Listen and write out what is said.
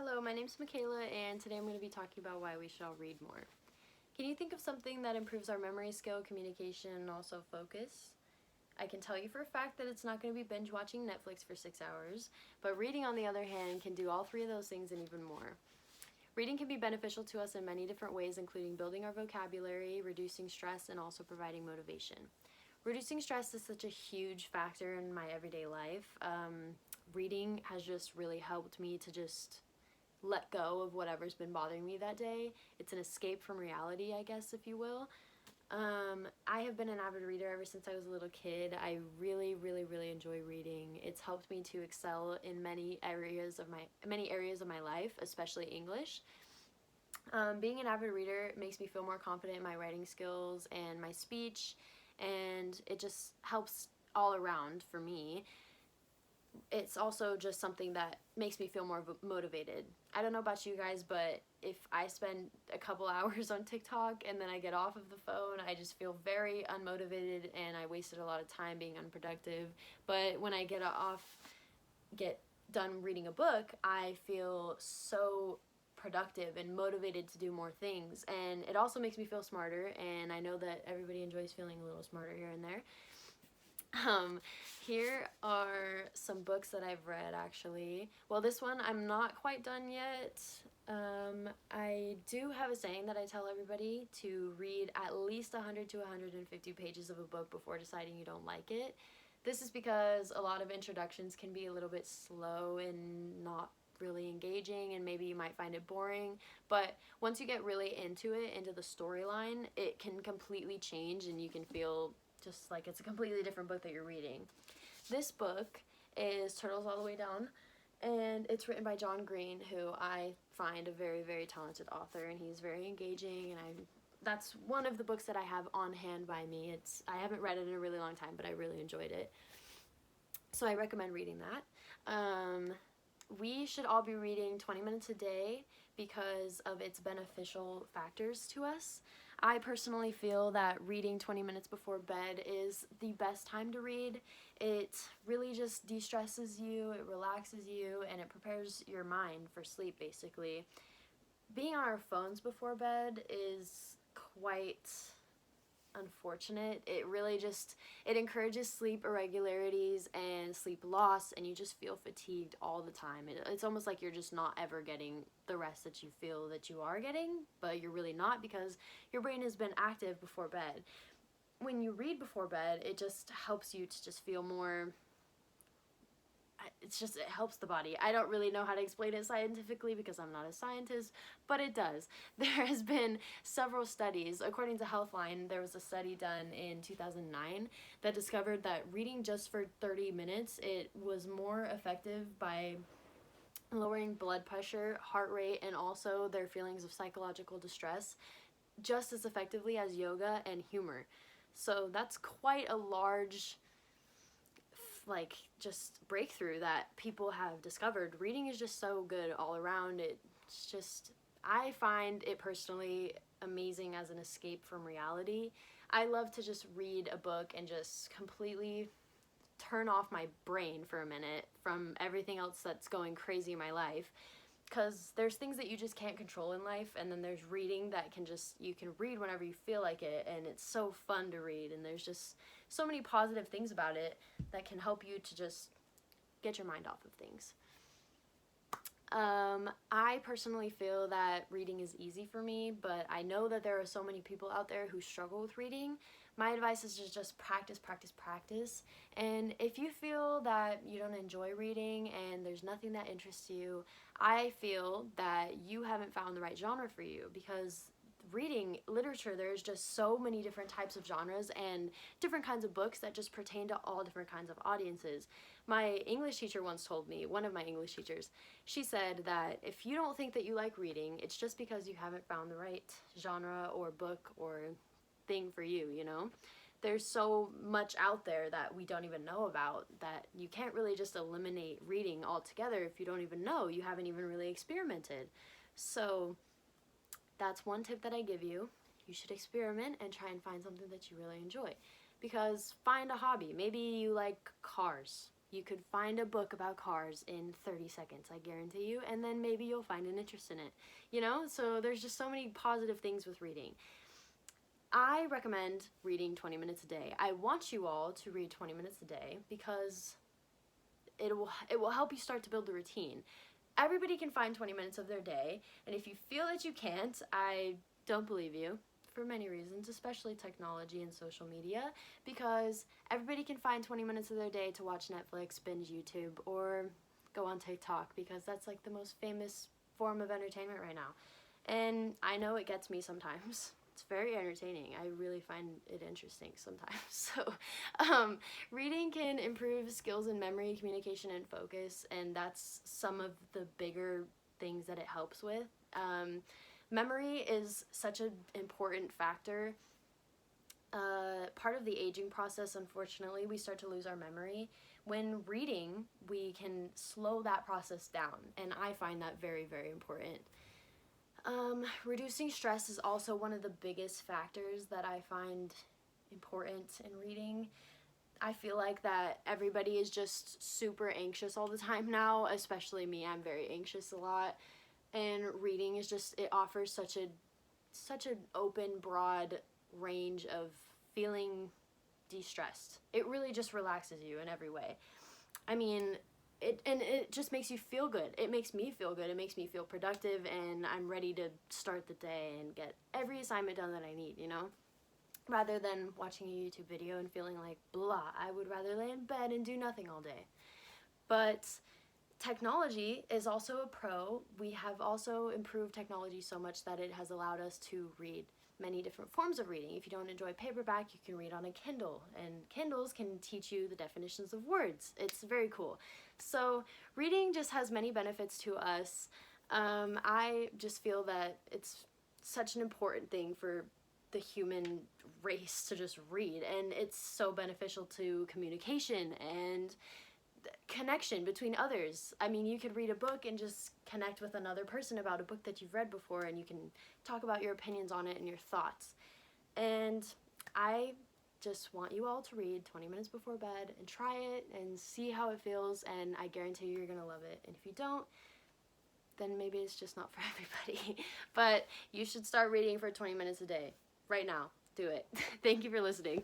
Hello, my name's Michaela, and today I'm going to be talking about why we should all read more. Can you think of something that improves our memory skill, communication, and also focus? I can tell you for a fact that it's not going to be binge watching Netflix for 6 hours, but reading, on the other hand, can do all three of those things and even more. Reading can be beneficial to us in many different ways, including building our vocabulary, reducing stress, and also providing motivation. Reducing stress is such a huge factor in my everyday life. Reading has just really helped me to just let go of whatever's been bothering me that day. It's an escape from reality, I guess, if you will. I have been an avid reader ever since I was a little kid. I really enjoy reading. It's helped me to excel in many areas of my life, especially English. Being an avid reader makes me feel more confident in my writing skills and my speech, and it just helps all around for me. It's also just something that makes me feel more motivated. I don't know about you guys, but if I spend a couple hours on TikTok and then I get off of the phone, I just feel very unmotivated and I wasted a lot of time being unproductive. But when I get done reading a book, I feel so productive and motivated to do more things, and it also makes me feel smarter, and I know that everybody enjoys feeling a little smarter here and there. Here are some books that I've read, actually. Well, this one I'm not quite done yet. I do have a saying that I tell everybody to read at least 100 to 150 pages of a book before deciding you don't like it. This is because a lot of introductions can be a little bit slow and not really engaging, and maybe you might find it boring, but once you get really into it, into the storyline, it can completely change and you can feel just like it's a completely different book that you're reading. This book is Turtles All the Way Down, and it's written by John Green, who I find a very talented author, and he's very engaging, and that's one of the books that I have on hand by me. I haven't read it in a really long time, but I really enjoyed it, so I recommend reading that. We should all be reading 20 minutes a day because of its beneficial factors to us. I personally feel that reading 20 minutes before bed is the best time to read. It really just de-stresses you, it relaxes you, and it prepares your mind for sleep, basically. Being on our phones before bed is quite unfortunate. It encourages sleep irregularities and sleep loss, and you just feel fatigued all the time. It's almost like you're just not ever getting the rest that you feel that you are getting, but you're really not, because your brain has been active before bed. When you read before bed, it just helps you to just feel more, it helps the body. I don't really know how to explain it scientifically because I'm not a scientist, but it does. There has been several studies. According to Healthline, there was a study done in 2009 that discovered that reading just for 30 minutes, it was more effective by lowering blood pressure, heart rate, and also their feelings of psychological distress just as effectively as yoga and humor. So that's quite a large just breakthrough that people have discovered. Reading is just so good all around. I find it personally amazing as an escape from reality. I love to just read a book and just completely turn off my brain for a minute from everything else that's going crazy in my life, because there's things that you just can't control in life, and then there's reading that you can read whenever you feel like it, and it's so fun to read, and there's just so many positive things about it that can help you to just get your mind off of things. I personally feel that reading is easy for me, but I know that there are so many people out there who struggle with reading. My advice is just practice. And if you feel that you don't enjoy reading and there's nothing that interests you, I feel that you haven't found the right genre for you, because reading literature, there's just so many different types of genres and different kinds of books that just pertain to all different kinds of audiences. My English teacher once told me, one of my English teachers, she said that if you don't think that you like reading, it's just because you haven't found the right genre or book or thing for you, you know? There's so much out there that we don't even know about, that you can't really just eliminate reading altogether if you don't even know, you haven't even really experimented. So that's one tip that I give you. You should experiment and try and find something that you really enjoy. Because find a hobby. Maybe you like cars. You could find a book about cars in 30 seconds, I guarantee you, and then maybe you'll find an interest in it. You know, so there's just so many positive things with reading. I recommend reading 20 minutes a day. I want you all to read 20 minutes a day because it will help you start to build a routine. Everybody can find 20 minutes of their day, and if you feel that you can't, I don't believe you for many reasons, especially technology and social media, because everybody can find 20 minutes of their day to watch Netflix, binge YouTube, or go on TikTok, because that's like the most famous form of entertainment right now. And I know it gets me sometimes. It's very entertaining. I really find it interesting sometimes. So, reading can improve skills in memory, communication, and focus, and that's some of the bigger things that it helps with. Memory is such an important factor. Part of the aging process, unfortunately, we start to lose our memory. When reading, we can slow that process down, and I find that very, very important. Reducing stress is also one of the biggest factors that I find important in reading. I feel like that everybody is just super anxious all the time now, especially me. I'm very anxious a lot, and reading is just, it offers such an open, broad range of feeling de-stressed. It really just relaxes you in every way. I mean, it just makes you feel good. It makes me feel good. It makes me feel productive, and I'm ready to start the day and get every assignment done that I need, you know? Rather than watching a YouTube video and feeling like blah. I would rather lay in bed and do nothing all day. But technology is also a pro. We have also improved technology so much that it has allowed us to read many different forms of reading. If you don't enjoy paperback, you can read on a Kindle, and Kindles can teach you the definitions of words. It's very cool. So reading just has many benefits to us. I just feel that it's such an important thing for the human race to just read, and it's so beneficial to communication and connection between others. I mean, you could read a book and just connect with another person about a book that you've read before, and you can talk about your opinions on it and your thoughts. And I just want you all to read 20 minutes before bed and try it and see how it feels, and I guarantee you're gonna love it. And if you don't, then maybe it's just not for everybody. But you should start reading for 20 minutes a day right now. Do it. Thank you for listening.